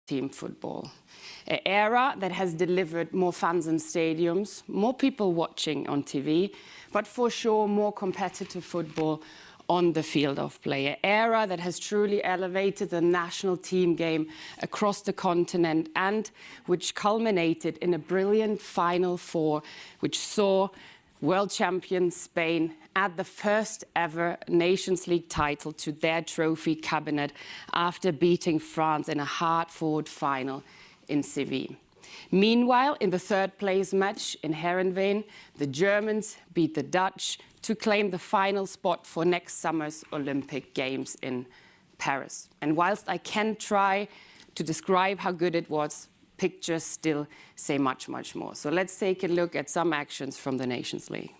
team football. An era that has delivered more fans in stadiums, more people watching on TV, but for sure more competitive football on the field of play. An era that has truly elevated the national team game across the continent and which culminated in a brilliant Final Four, which saw world champions Spain add the first ever Nations League title to their trophy cabinet after beating France in a hard-fought final in Seville. Meanwhile, in the third place match in Heerenveen, the Germans beat the Dutch to claim the final spot for next summer's Olympic Games in Paris. And whilst I can try to describe how good it was, pictures still say much, much more. So let's take a look at some actions from the Nations League.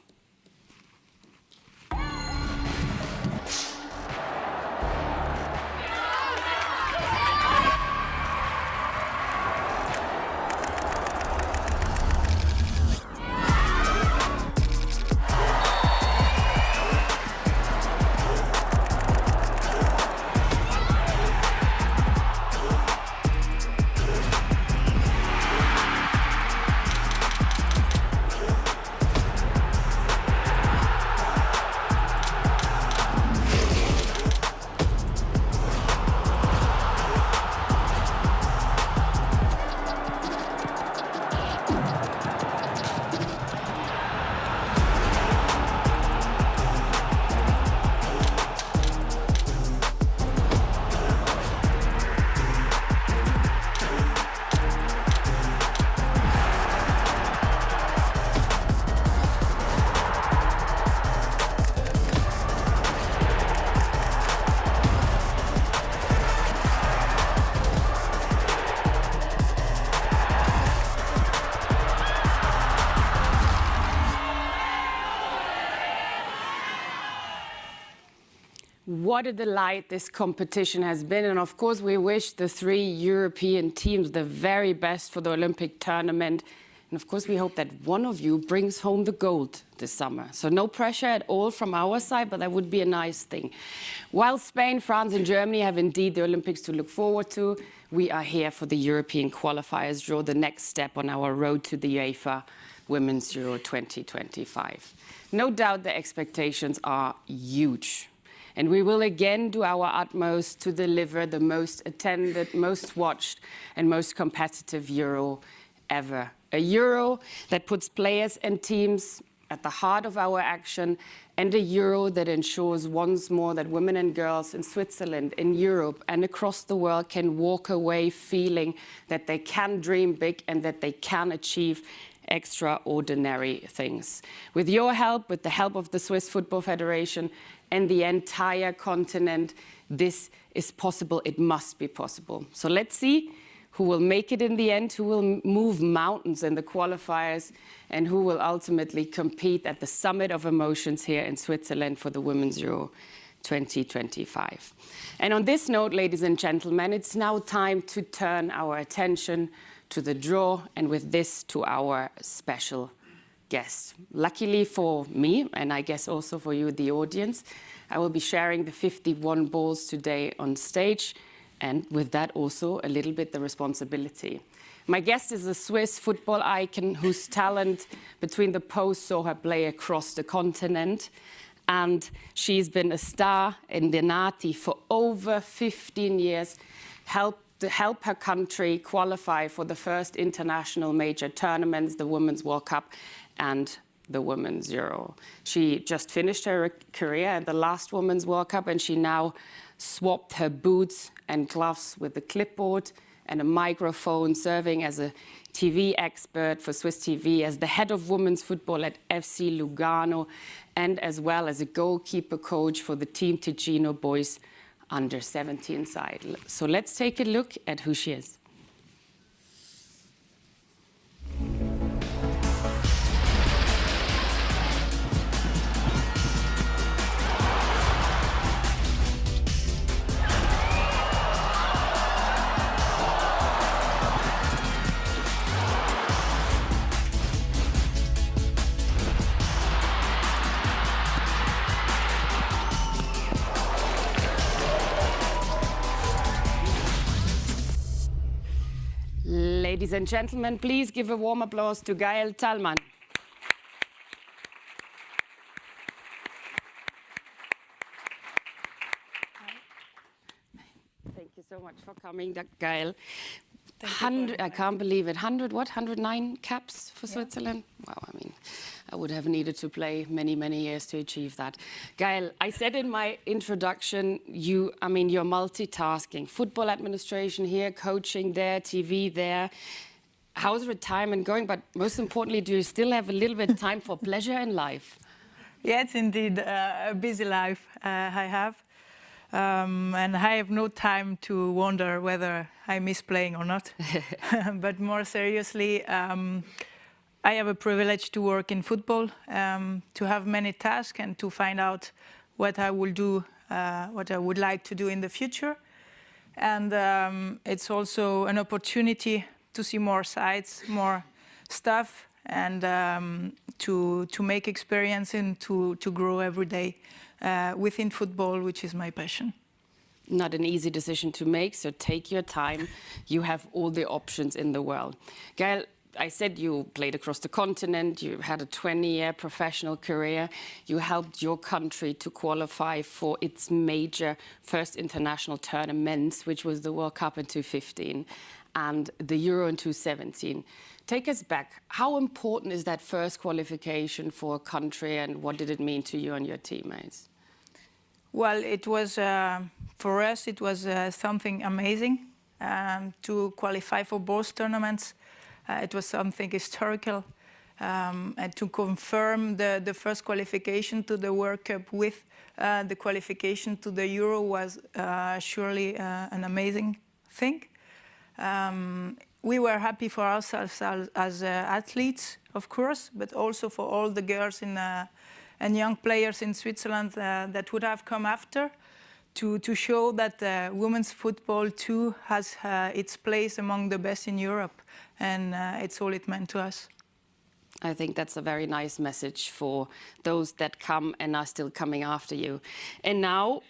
What a delight this competition has been. And of course, we wish the three European teams the very best for the Olympic tournament. And of course, we hope that one of you brings home the gold this summer. So no pressure at all from our side, but that would be a nice thing. While Spain, France and Germany have indeed the Olympics to look forward to, we are here for the European qualifiers draw, the next step on our road to the UEFA Women's Euro 2025. No doubt the expectations are huge. And we will again do our utmost to deliver the most attended, most watched and most competitive Euro ever. A Euro that puts players and teams at the heart of our action, and a Euro that ensures once more that women and girls in Switzerland, in Europe and across the world can walk away feeling that they can dream big and that they can achieve extraordinary things. With your help, with the help of the Swiss Football Federation and the entire continent, this is possible. It must be possible. So let's see who will make it in the end, who will move mountains in the qualifiers, and who will ultimately compete at the summit of emotions here in Switzerland for the Women's Euro 2025. And on this note, ladies and gentlemen, it's now time to turn our attention to the draw, and with this to our special guest. Luckily for me, and I guess also for you, the audience, I will be sharing the 51 balls today on stage, and with that also a little bit the responsibility. My guest is a Swiss football icon whose talent between the posts saw her play across the continent, and she's been a star in the Nati for over 15 years, to help her country qualify for the first international major tournaments, the Women's World Cup and the Women's Euro. She just finished her career at the last Women's World Cup, and she now swapped her boots and gloves with a clipboard and a microphone, serving as a TV expert for Swiss TV, as the head of women's football at FC Lugano, and as well as a goalkeeper coach for the Team Ticino boys under 17 side. So let's take a look at who she is. Ladies and gentlemen, please give a warm applause to Gael Talman. Thank you so much for coming, Gael. I can't believe it. 109 caps for Switzerland? Wow, I mean, I would have needed to play many, many years to achieve that. Gael, I said in my introduction, you're multitasking. Football administration here, coaching there, TV there. How's retirement going? But most importantly, do you still have a little bit of time for pleasure in life? Yes, indeed, a busy life I have. And I have no time to wonder whether I miss playing or not. But more seriously, I have a privilege to work in football, to have many tasks and to find out what I will do, what I would like to do in the future. And it's also an opportunity to see more sides, more stuff, and to make experience and to grow every day within football, which is my passion. Not an easy decision to make, so take your time. You have all the options in the world. Gael, I said you played across the continent, you had a 20-year professional career, you helped your country to qualify for its major first international tournaments, which was the World Cup in 2015 and the Euro in 2017. Take us back. How important is that first qualification for a country, and what did it mean to you and your teammates? Well, it was, for us, it was something amazing to qualify for both tournaments. It was something historical. And to confirm the first qualification to the World Cup with the qualification to the Euro was surely an amazing thing. We were happy for ourselves as athletes, of course, but also for all the girls and young players in Switzerland that would have come after to show that women's football too has its place among the best in Europe, and it's all it meant to us. I think that's a very nice message for those that come and are still coming after you. And now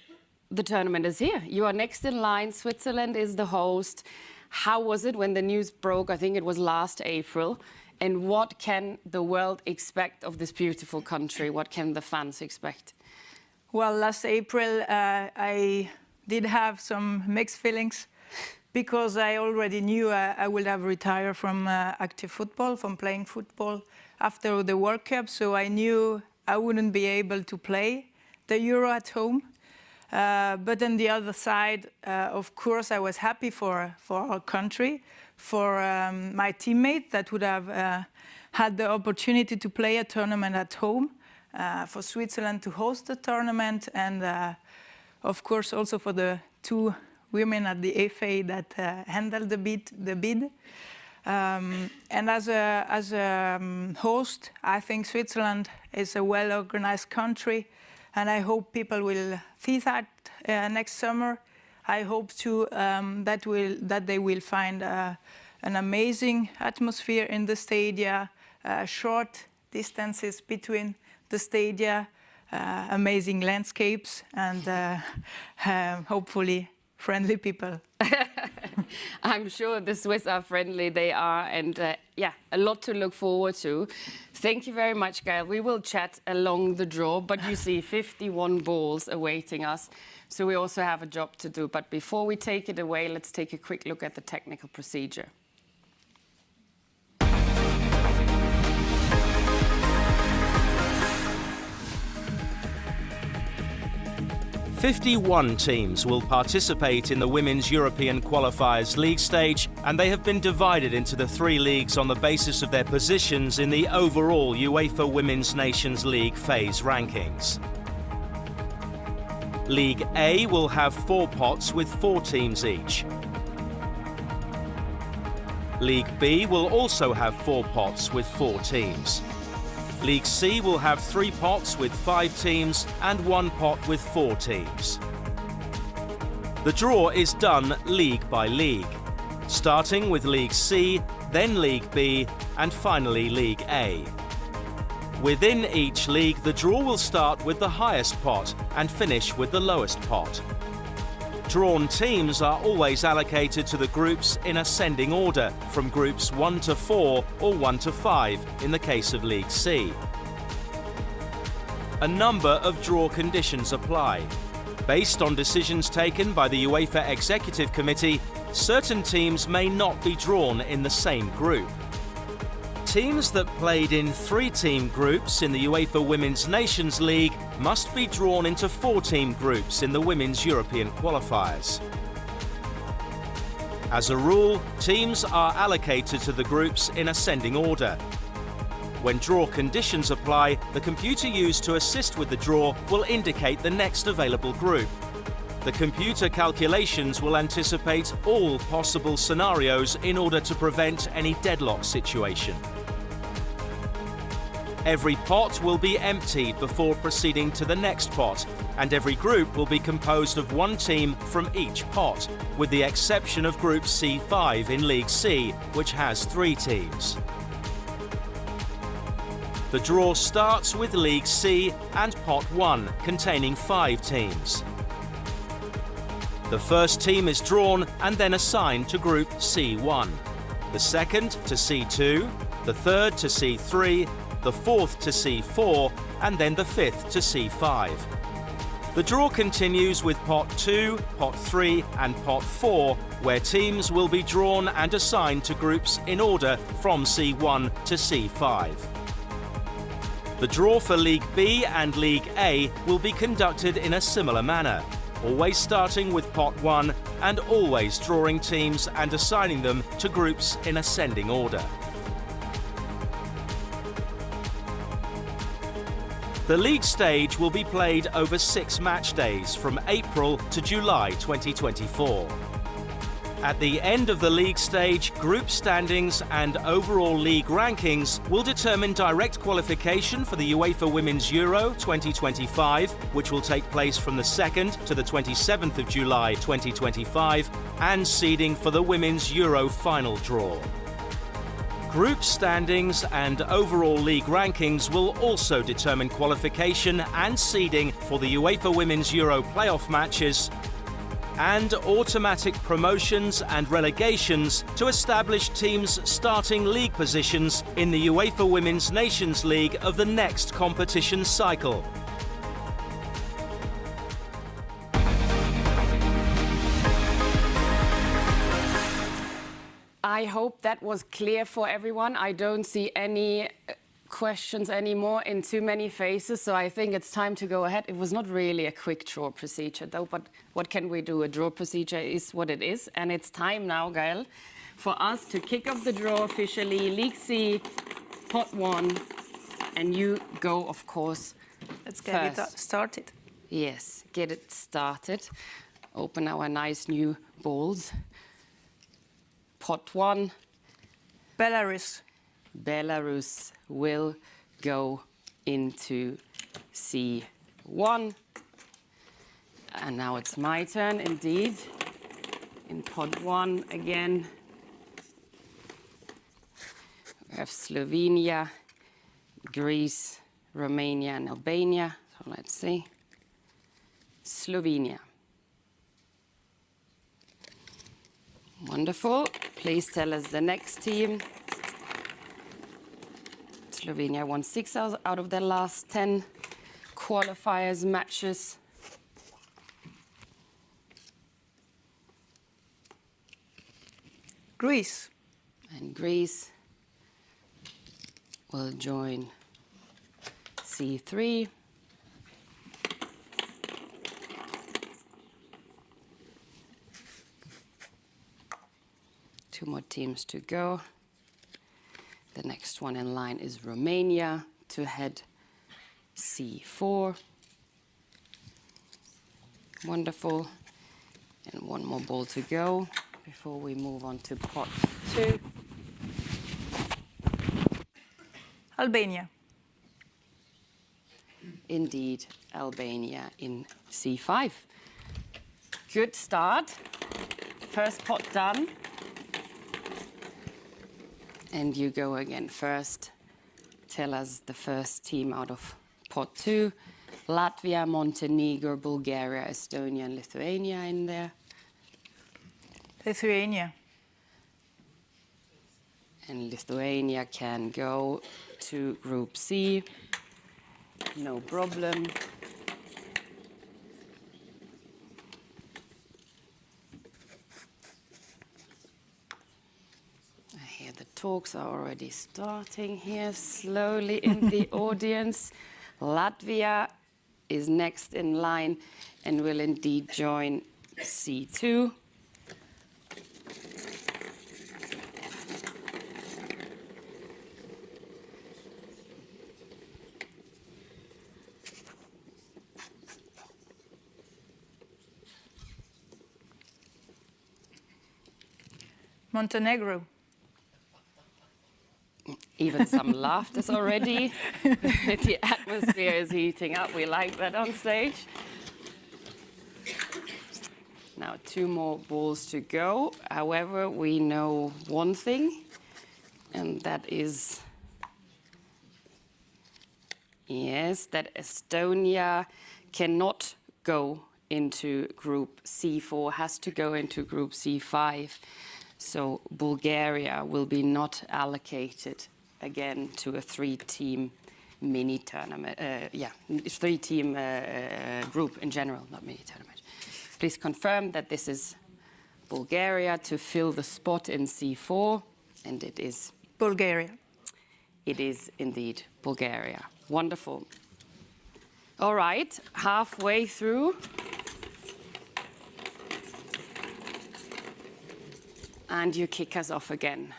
the tournament is here. You are next in line. Switzerland is the host. How was it when the news broke? I think it was last April. And what can the world expect of this beautiful country? What can the fans expect? Well, last April, I did have some mixed feelings because I already knew I would have retired from active football, from playing football after the World Cup. So I knew I wouldn't be able to play the Euro at home. But on the other side, of course, I was happy for our country, for my teammates that would have had the opportunity to play a tournament at home, for Switzerland to host the tournament, and of course also for the two women at the FA that handled the bid. And as a host, I think Switzerland is a well-organized country, and I hope people will see that next summer. I hope too that they will find an amazing atmosphere in the stadia, short distances between the stadia, amazing landscapes, and hopefully friendly people. I'm sure the Swiss are friendly, they are, and yeah, a lot to look forward to. Thank you very much, Gael. We will chat along the draw, but you see 51 balls awaiting us, so we also have a job to do. But before we take it away, let's take a quick look at the technical procedure. 51 teams will participate in the Women's European Qualifiers League stage, and they have been divided into the 3 leagues on the basis of their positions in the overall UEFA Women's Nations League phase rankings. League A will have 4 pots with 4 teams each. League B will also have 4 pots with 4 teams. League C will have 3 pots with 5 teams and 1 pot with 4 teams. The draw is done league by league, starting with League C, then League B, and finally League A. Within each league, the draw will start with the highest pot and finish with the lowest pot. Drawn teams are always allocated to the groups in ascending order, from groups 1 to 4 or 1 to 5 in the case of League C. A number of draw conditions apply. Based on decisions taken by the UEFA Executive Committee, certain teams may not be drawn in the same group. Teams that played in 3-team groups in the UEFA Women's Nations League must be drawn into 4-team groups in the Women's European qualifiers. As a rule, teams are allocated to the groups in ascending order. When draw conditions apply, the computer used to assist with the draw will indicate the next available group. The computer calculations will anticipate all possible scenarios in order to prevent any deadlock situation. Every pot will be emptied before proceeding to the next pot, and every group will be composed of 1 team from each pot, with the exception of Group C5 in League C, which has 3 teams. The draw starts with League C and Pot 1, containing 5 teams. The first team is drawn and then assigned to Group C1, the second to C2, the third to C3, the fourth to C4, and then the fifth to C5. The draw continues with Pot 2, Pot 3 and Pot 4, where teams will be drawn and assigned to groups in order from C1 to C5. The draw for League B and League A will be conducted in a similar manner, always starting with Pot 1 and always drawing teams and assigning them to groups in ascending order. The league stage will be played over 6 match days from April to July 2024. At the end of the league stage, group standings and overall league rankings will determine direct qualification for the UEFA Women's Euro 2025, which will take place from the 2nd to the 27th of July 2025, and seeding for the Women's Euro final draw. Group standings and overall league rankings will also determine qualification and seeding for the UEFA Women's Euro playoff matches and automatic promotions and relegations to establish teams' starting league positions in the UEFA Women's Nations League of the next competition cycle. I hope that was clear for everyone. I don't see any questions anymore in too many faces, so I think it's time to go ahead. It was not really a quick draw procedure though, but what can we do? A draw procedure is what it is, and it's time now, Gael, for us to kick off the draw officially. League C, Pot 1, and you go, of course, Let's get it started. Yes, get it started. Open our nice new bowls. Pot 1. Belarus. Belarus will go into C1. And now it's my turn, indeed. In Pot 1 again, we have Slovenia, Greece, Romania, and Albania. So let's see. Slovenia. Wonderful. Please tell us the next team. Slovenia won 6 out of their last 10 qualifiers matches. Greece. And Greece will join C3. Two more teams to go. The next one in line is Romania to head C4. Wonderful. And one more ball to go before we move on to Pot 2. Albania. Indeed, Albania in C5. Good start. First pot done. And you go again first. Tell us the first team out of Pot 2. Latvia, Montenegro, Bulgaria, Estonia, and Lithuania in there. Lithuania. And Lithuania can go to Group C, no problem. I hear the talks are already starting here slowly in the audience. Latvia is next in line and will indeed join C2. Montenegro. Even some laughter already. The atmosphere is heating up. We like that on stage. Now 2 more balls to go. However, we know one thing, and that is, yes, that Estonia cannot go into Group C4, has to go into Group C5. So Bulgaria will be not allocated again to a 3-team mini tournament. 3-team group in general, not mini tournament. Please confirm that this is Bulgaria to fill the spot in C4, and it is Bulgaria. It is indeed Bulgaria. Wonderful. All right, halfway through. And you kick us off again.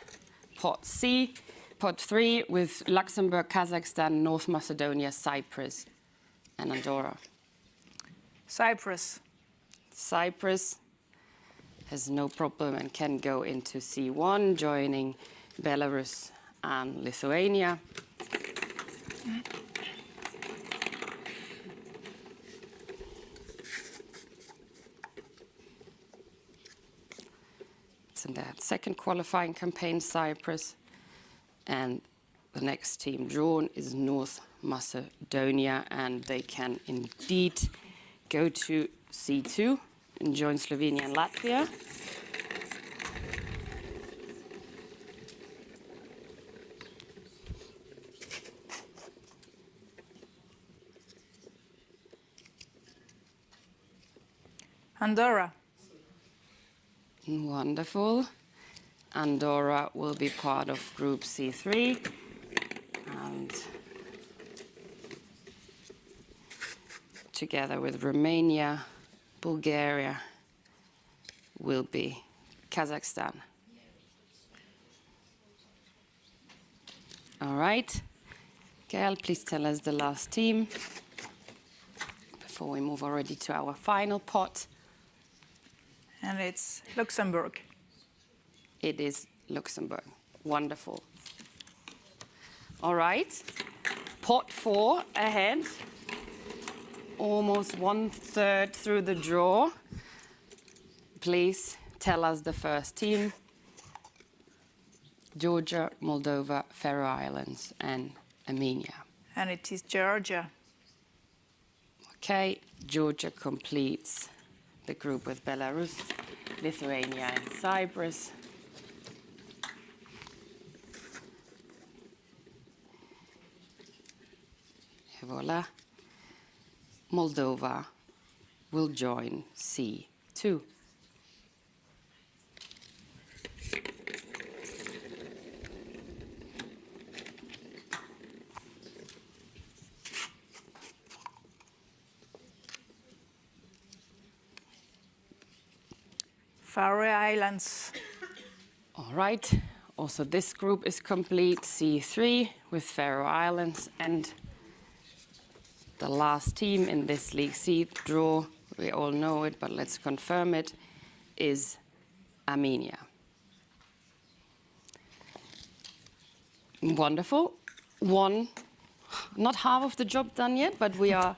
Pot C, pot 3 with Luxembourg, Kazakhstan, North Macedonia, Cyprus, and Andorra. Cyprus. Cyprus has no problem and can go into C1, joining Belarus and Lithuania. In that second qualifying campaign, Cyprus, and the next team drawn is North Macedonia, and they can indeed go to C2 and join Slovenia and Latvia. Andorra. Wonderful. Andorra will be part of Group C3. And together with Romania, Bulgaria will be Kazakhstan. All right. Gail, please tell us the last team before we move already to our final pot. And it's Luxembourg. It is Luxembourg. Wonderful. All right. Pot 4 ahead. Almost 1/3 through the draw. Please tell us the first team. Georgia, Moldova, Faroe Islands, and Armenia. And it is Georgia. Okay, Georgia completes the group with Belarus, Lithuania, and Cyprus. Voila. Moldova will join C2. Faroe Islands. All right. Also, this group is complete, C3, with Faroe Islands, and the last team in this League C draw, we all know it, but let's confirm it, is Armenia. Wonderful. Not half of the job done yet, but we are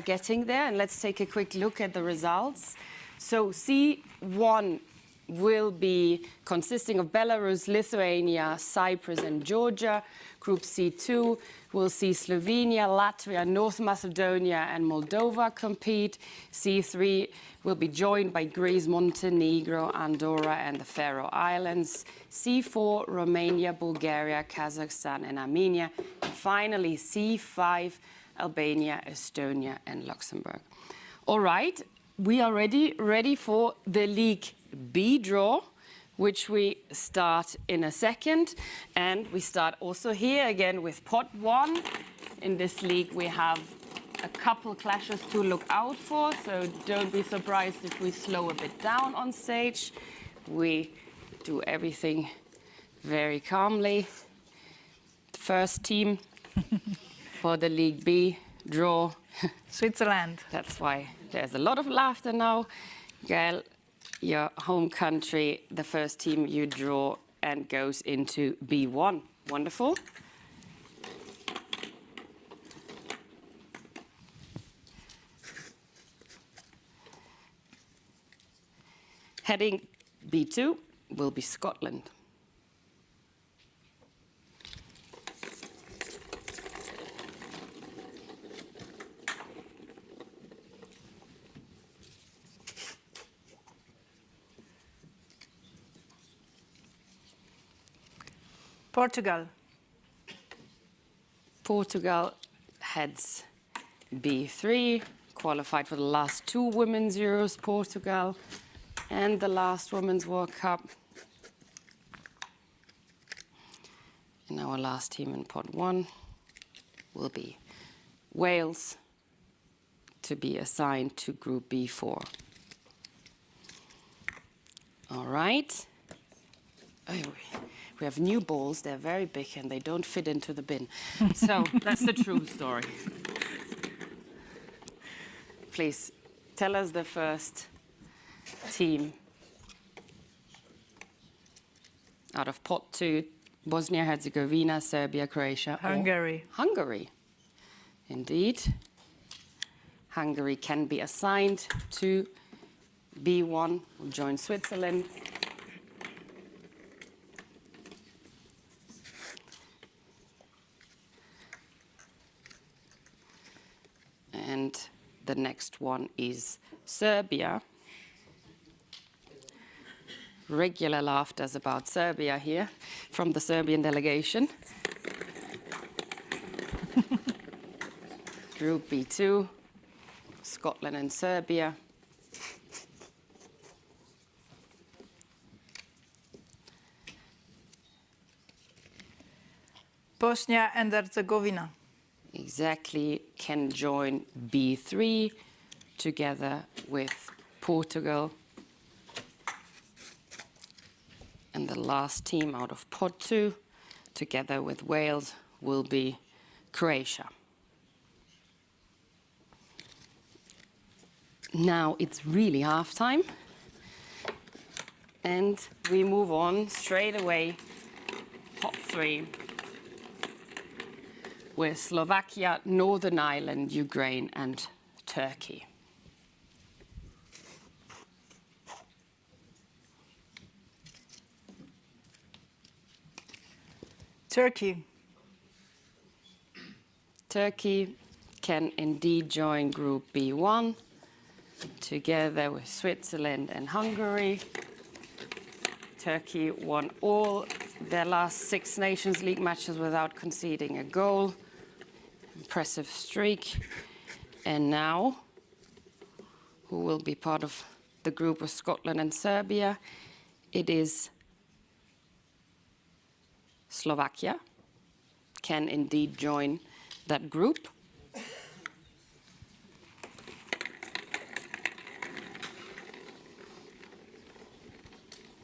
getting there, and let's take a quick look at the results. So C1 will be consisting of Belarus, Lithuania, Cyprus and Georgia. Group C2 will see Slovenia, Latvia, North Macedonia and Moldova compete. C3 will be joined by Greece, Montenegro, Andorra and the Faroe Islands. C4, Romania, Bulgaria, Kazakhstan and Armenia. And finally, C5, Albania, Estonia and Luxembourg. All right, we are ready for the League B draw, which we start in a second. And we start also here again with pot 1. In this league, we have a couple clashes to look out for, so don't be surprised if we slow a bit down on stage. We do everything very calmly. First team for the League B draw. Switzerland. That's why there's a lot of laughter now. Gael, your home country, the first team you draw and goes into B1. Wonderful. Heading B2 will be Scotland. Portugal. Portugal heads B3, qualified for the last 2 Women's Euros, Portugal, and the last Women's World Cup. And our last team in pot 1 will be Wales, to be assigned to Group B4. All right. Oh, we have new balls, they're very big and they don't fit into the bin. So that's the true story. Please, tell us the first team out of pot 2, Bosnia, Herzegovina, Serbia, Croatia. Hungary. Hungary, indeed. Hungary can be assigned to B1, will join Switzerland. And the next one is Serbia. Regular laughters about Serbia here from the Serbian delegation. Group B2, Scotland and Serbia. Bosnia and Herzegovina. Exactly, can join B3 together with Portugal. And the last team out of pot 2, together with Wales, will be Croatia. Now it's really halftime. And we move on straight away, pot 3. With Slovakia, Northern Ireland, Ukraine and Turkey. Turkey. Turkey can indeed join Group B1 together with Switzerland and Hungary. Turkey won all their last 6 Nations League matches without conceding a goal. Impressive streak. And now, who will be part of the group of Scotland and Serbia? It is Slovakia, can indeed join that group.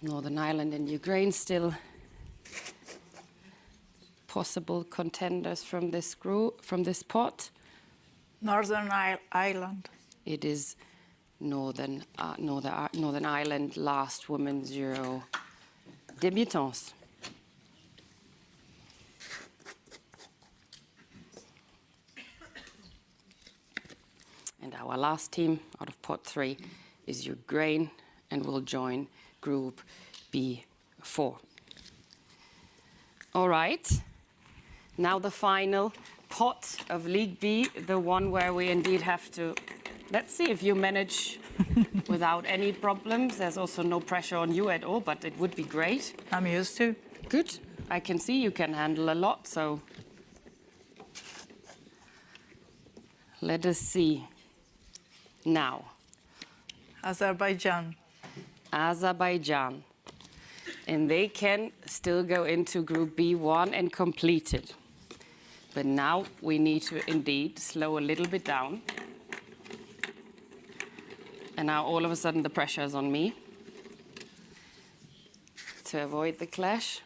Northern Ireland and Ukraine still possible contenders from this group, from this pot. Northern Ireland. It is Northern Ireland, last Women's Euro debutants. And our last team out of pot 3 is Ukraine and will join Group B4. All right, now the final pot of League B, the one where we indeed have to, let's see if you manage without any problems. There's also no pressure on you at all, but it would be great. I'm used to. Good. I can see you can handle a lot, so let us see. Now, Azerbaijan. Azerbaijan. And they can still go into Group B1 and complete it. But now we need to indeed slow a little bit down. And now all of a sudden the pressure is on me to avoid the clash.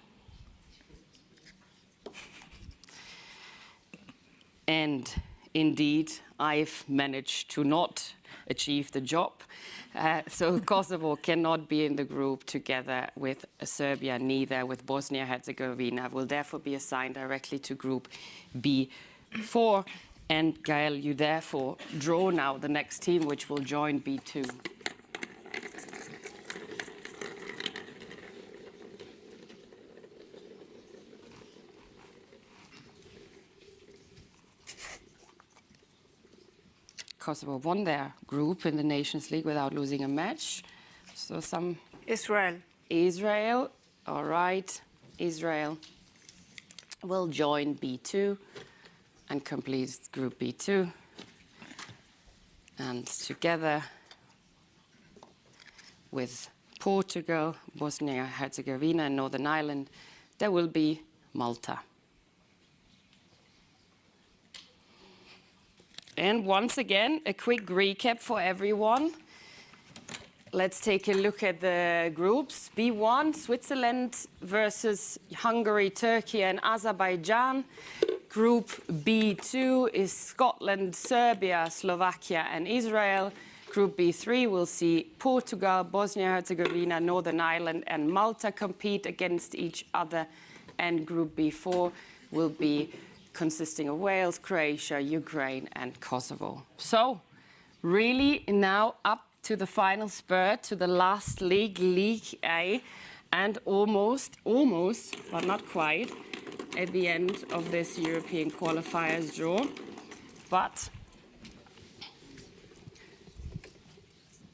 And indeed, I've managed to not achieve the job. So Kosovo cannot be in the group together with Serbia, neither with Bosnia-Herzegovina, will therefore be assigned directly to Group B4. And Gael, you therefore draw now the next team, which will join B2. Kosovo won their group in the Nations League without losing a match. So some... Israel. Israel, all right. Israel will join B2 and complete Group B2. And together with Portugal, Bosnia-Herzegovina and Northern Ireland, there will be Malta. And once again, a quick recap for everyone. Let's take a look at the groups. B1, Switzerland versus Hungary, Turkey and Azerbaijan. Group B2 is Scotland, Serbia, Slovakia and Israel. Group B3 will see Portugal, Bosnia-Herzegovina, Northern Ireland and Malta compete against each other. And Group B4 will be consisting of Wales, Croatia, Ukraine and Kosovo. So really now up to the final spurt, to the last league, League A, and almost, but not quite, at the end of this European qualifiers draw. But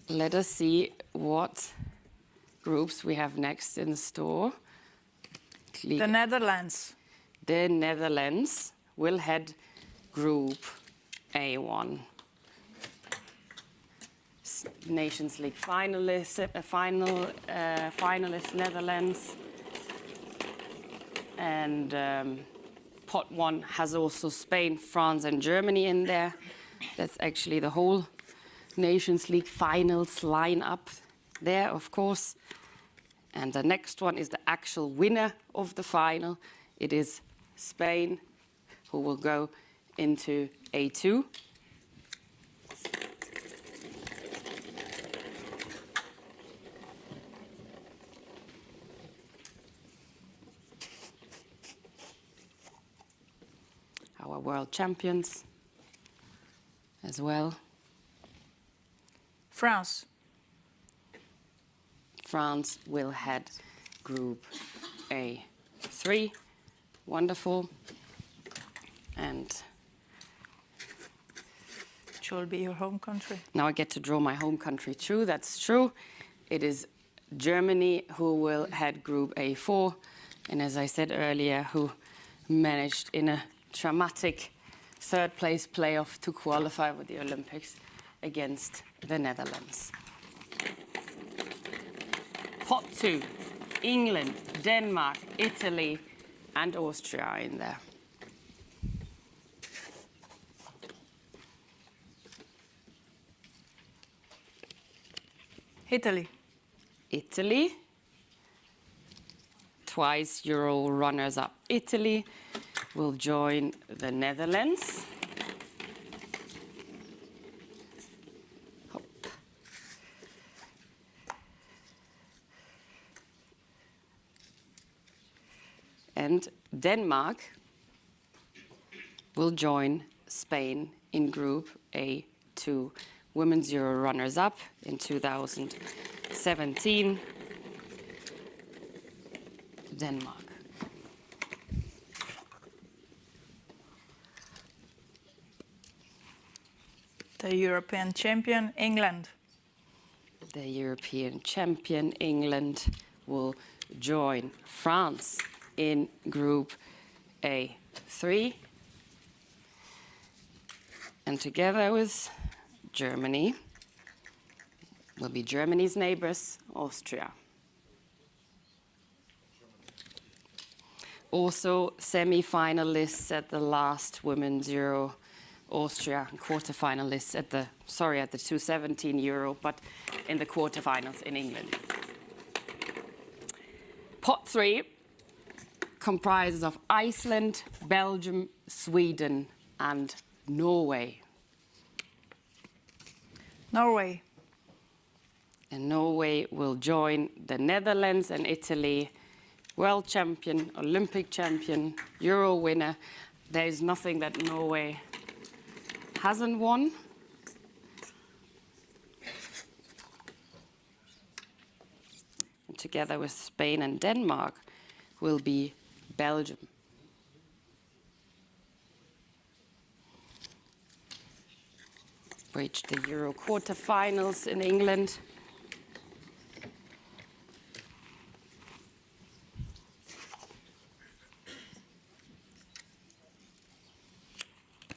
let us see what groups we have next in store. The Netherlands. The Netherlands will head Group A1. Nations League finalist Netherlands. And pot 1 has also Spain, France and Germany in there. That's actually the whole Nations League finals lineup there, of course. And the next one is the actual winner of the final. It is Spain, who will go into A2. Our world champions as well. France. France will head Group A3. Wonderful. And Which will be your home country. Now I get to draw my home country too. That's true. It is Germany who will head Group A4. And as I said earlier, who managed in a dramatic third-place playoff to qualify for the Olympics against the Netherlands. Pot 2, England, Denmark, Italy, and Austria are in there. Italy. Italy, twice Euro runners-up Italy, will join the Netherlands. Hop. And Denmark will join Spain in Group A2, Women's Euro runners-up in 2017. Denmark. The European champion, England. The European champion, England, will join France in Group A3. And together with Germany will be Germany's neighbors, Austria. Also semi-finalists at the last Women's Euro, Austria, quarter-finalists at the 2017 Euro, but in the quarter-finals in England. Pot 3 comprises of Iceland, Belgium, Sweden, and Norway. Norway. And Norway will join the Netherlands and Italy, world champion, Olympic champion, Euro winner. There is nothing that Norway hasn't won. And together with Spain and Denmark will be Belgium. Reached the Euro quarterfinals in England.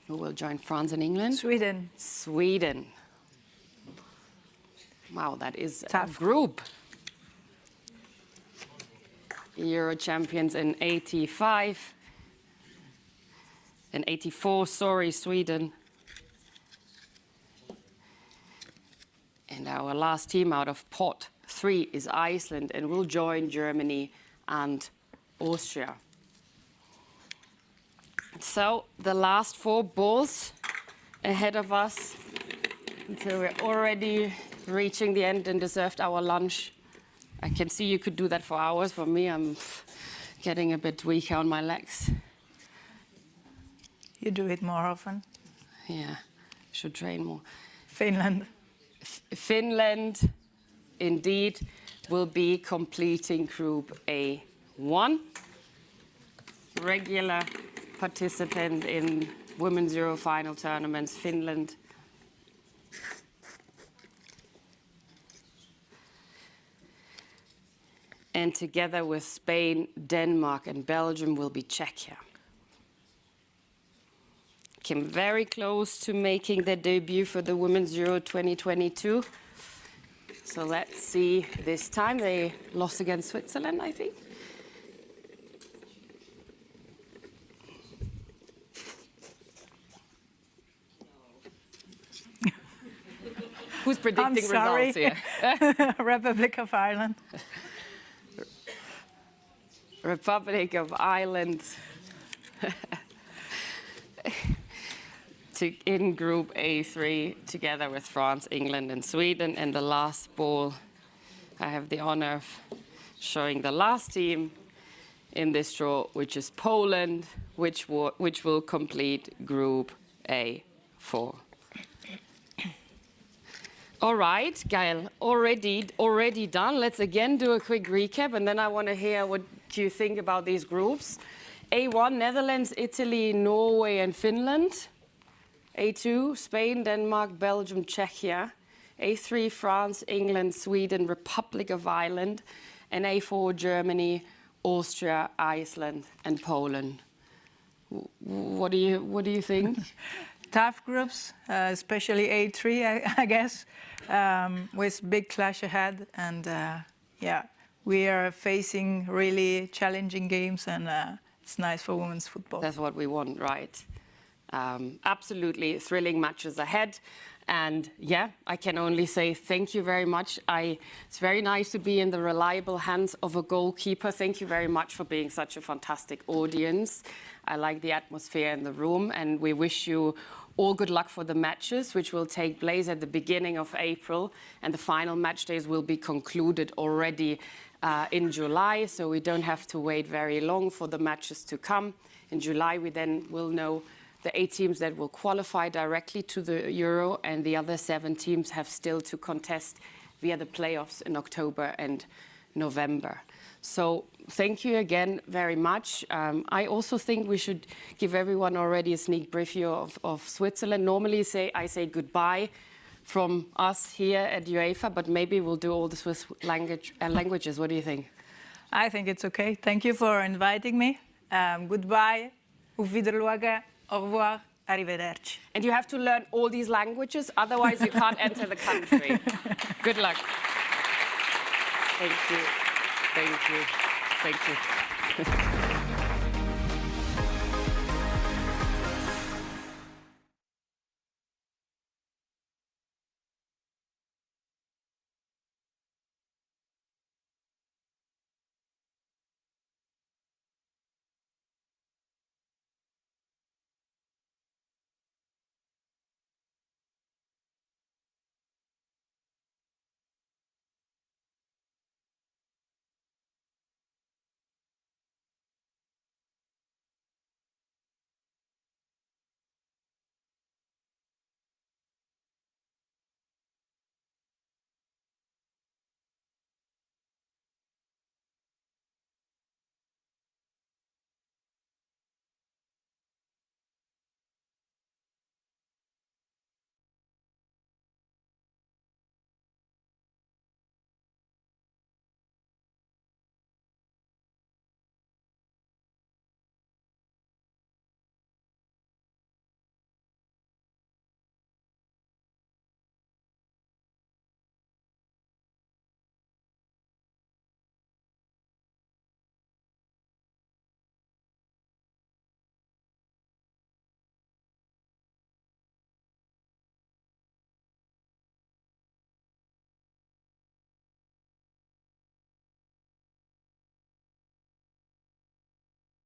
Who will join France and England? Sweden. Sweden. Wow, that is Tough a group. Euro champions in 85. In 84, sorry, Sweden. And our last team out of pot 3 is Iceland and will join Germany and Austria. So the last 4 balls ahead of us until we're already reaching the end and deserved our lunch. I can see you could do that for hours. For me, I'm getting a bit weaker on my legs. You do it more often. Yeah, should train more. Finland. Finland, indeed, will be completing Group A1. Regular participant in Women's Euro final tournaments, Finland. And together with Spain, Denmark, and Belgium will be Czechia. Came very close to making their debut for the Women's Euro 2022. So let's see this time. They lost against Switzerland, I think. Who's predicting results here? Republic of Ireland. Republic of Ireland. In Group A3, together with France, England, and Sweden. And the last ball, I have the honor of showing the last team in this draw, which is Poland, which will complete Group A4. All right, Gael, already done. Let's again do a quick recap, and then I want to hear what you think about these groups. A1, Netherlands, Italy, Norway, and Finland. A2, Spain, Denmark, Belgium, Czechia. A3, France, England, Sweden, Republic of Ireland. And A4, Germany, Austria, Iceland, and Poland. What do you think? Tough groups, especially A3, I guess, with big clash ahead. And yeah, we are facing really challenging games, and it's nice for women's football. That's what we want, right? Absolutely thrilling matches ahead. And yeah, I can only say thank you very much. It's very nice to be in the reliable hands of a goalkeeper. Thank you very much for being such a fantastic audience. I like the atmosphere in the room, and we wish you all good luck for the matches, which will take place at the beginning of April. And the final match days will be concluded already in July, so we don't have to wait very long for the matches to come. In July, we then will know the 8 teams that will qualify directly to the Euro, and the other 7 teams have still to contest via the playoffs in October and November. So thank you again very much. I also think we should give everyone already a sneak preview of Switzerland. Normally I say goodbye from us here at UEFA, but maybe we'll do all the Swiss languages. What do you think? I think it's okay. Thank you for inviting me. Goodbye, auf Wiedersehen, au revoir, arrivederci. And you have to learn all these languages, otherwise you can't enter the country. Good luck. Thank you. Thank you. Thank you.